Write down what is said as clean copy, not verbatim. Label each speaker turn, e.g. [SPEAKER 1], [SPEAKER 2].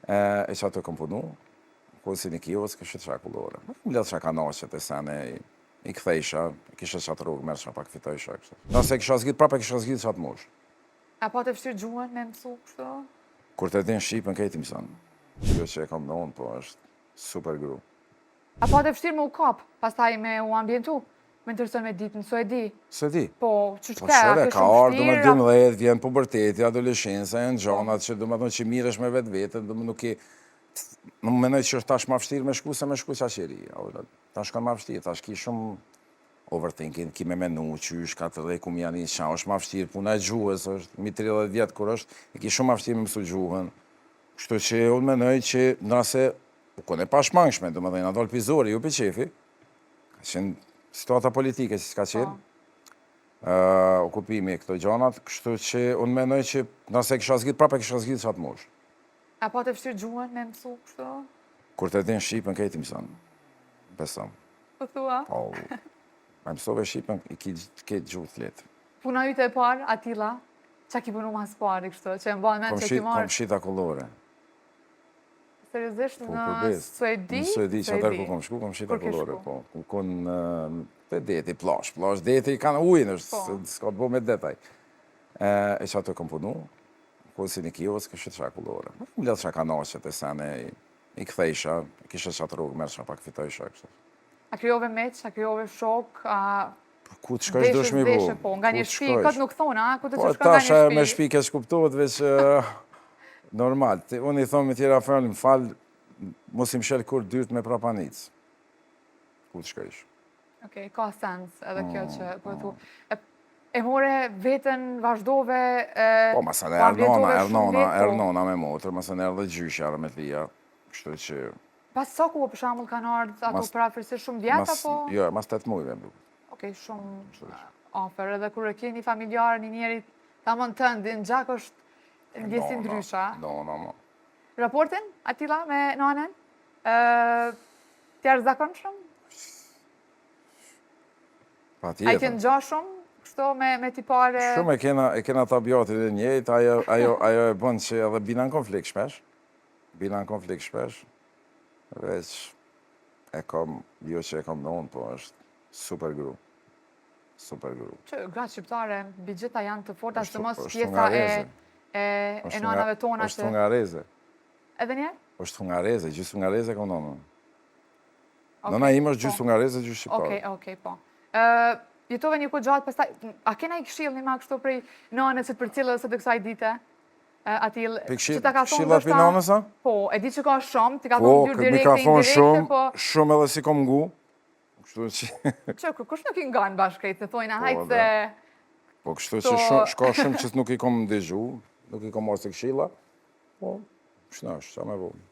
[SPEAKER 1] E që ato kom punu, ku si një kivës, kështë që akullore. Më ledhë që ka noqët e sene, i kthejsha, kështë që atë rrugë, mërë që pak fitojsha. Nëse kisha zgjit, prapë kisha zgjit që atë mosh.
[SPEAKER 2] A po të fështirë gjuhën me mësu kështu?
[SPEAKER 1] Kur të din Shqipën, kejti mësën. Jo që e kom në unë, po është super gru.
[SPEAKER 2] A po të fështirë me u kap, pastaj me u ambientu? Me intereson me ditë, mësu e di?
[SPEAKER 1] Se di.
[SPEAKER 2] Po, që
[SPEAKER 1] Po
[SPEAKER 2] shte, a
[SPEAKER 1] shore,
[SPEAKER 2] ke
[SPEAKER 1] ka
[SPEAKER 2] shumë
[SPEAKER 1] ardhë me
[SPEAKER 2] fështirë?
[SPEAKER 1] 12, vjen puberteti, adoleshenca, e në gjonat që du me thonë që miresh me vetë vetën, du me nuk i... Nuk më menoj që është tash ma vështirë me shku se me shku qaqeri. Tash ka ma vështirë, tash ki shumë overthinking, ki me menu, qysh, ka të dhe ku mi janë i qa, është ma vështirë, puna e gjuhës, është mi 30 vjetë kur është, e ki shumë ma vështirë me mësu gjuhën. Kështu që unë menoj që nëse, kone pa shmangshme, du me dhe në dollë pizori, ju për qefi, ka qenë situata politike që s'ka qenë, okupimi këto gjanat, kështu që unë menoj që nëse kisha zgjit, prapë kisha zgjit që atë mosh.
[SPEAKER 2] A po të fështirë gjuhën me mësu kështu?
[SPEAKER 1] Kur të din Shqipën, kejti mësën, besëm.
[SPEAKER 2] Po thua?
[SPEAKER 1] Po, me mësove Shqipën, i ketë gjuhë të letë.
[SPEAKER 2] Puna jute e parë, Atila, që ki punu mas pari kështu, që e mbanë men që ki marë?
[SPEAKER 1] Kom shita kullore.
[SPEAKER 2] Seriozisht në Suedi?
[SPEAKER 1] Në Suedi, që atër ku kom shku, kom shita kullore, po. Ku kon të deti, plash deti, kanë ujnë, s'ka të bo me detaj. E që ato kom punu, ku si një kivës, kështë që kullore. Më ledhë që ka noqët e sene, i kthejsha, kështë që atë rrugë, mërë që pak fitojsha.
[SPEAKER 2] A kryove meq, a kryove shok, a...
[SPEAKER 1] Ku të shkojsh dush mi bu?
[SPEAKER 2] Po, nga një shpi, këtë nuk thona, ku të që
[SPEAKER 1] Po,
[SPEAKER 2] shko nga një shpi?
[SPEAKER 1] tash me shpi kesh kuptohet, veç normal. Unë i thonë me tjera fjalë, më falë, mos i mshel kur dyrt me prapanic. Ku të shkojsh?
[SPEAKER 2] Okej, ka sens edhe kjo që po thu. E more vetën, vazhdove...
[SPEAKER 1] Po, masën e ernona me motër, masën e erdhe gjyshja arë me lia, kështu që...
[SPEAKER 2] Pas sa ku, për shambull, kanë ardhë ato prafërsisht shumë vjetë, apo?
[SPEAKER 1] Jo, mas 8 mujve më duket.
[SPEAKER 2] Okej, shumë afer, edhe kur e ke një familjarë, një njerit, ta më në tëndi, në gjak është ndjesi ndrysha.
[SPEAKER 1] No.
[SPEAKER 2] Raportin, Atila, me nanën? Tjerë zakon shumë?
[SPEAKER 1] Pa
[SPEAKER 2] A i
[SPEAKER 1] tjetër.
[SPEAKER 2] kënë gja shumë, kështu me tipare...
[SPEAKER 1] Shumë e kena tabiatit e njejt, ajo e bënd që edhe bina në konflikt shpesh. Veç e kom, jo që e kom në unë, po është super gru.
[SPEAKER 2] Që gratë shqiptare, bigjeta janë të forta, së mos pjesa e nanave tona që...
[SPEAKER 1] është hungareze.
[SPEAKER 2] Edhe njerë?
[SPEAKER 1] është hungareze, gjysë hungareze kom në unë. Nëna ime është gjysë hungareze, gjysë shqiptare.
[SPEAKER 2] Okej, po. Jetove një kohë gjatë, pastaj, a kena i këshill një ma kështu prej nanës që të përcilës të kësaj dite? Atil, që ta ka thonë
[SPEAKER 1] këshilla për nanës, a?
[SPEAKER 2] Po, e di që ka shumë, ti ka
[SPEAKER 1] Po,
[SPEAKER 2] thonë dyrë
[SPEAKER 1] mi
[SPEAKER 2] direkte,
[SPEAKER 1] ka thonë
[SPEAKER 2] indirekte, po...
[SPEAKER 1] shumë edhe si kom ngu. Kështu që...
[SPEAKER 2] Që, kush nuk i nganë bashkëjtë, të thojnë, hajtë se...
[SPEAKER 1] Po, kështu që shka shumë që nuk i kom ndëgju, nuk i kom marrë se këshilla, po, shna është, qa me vonë.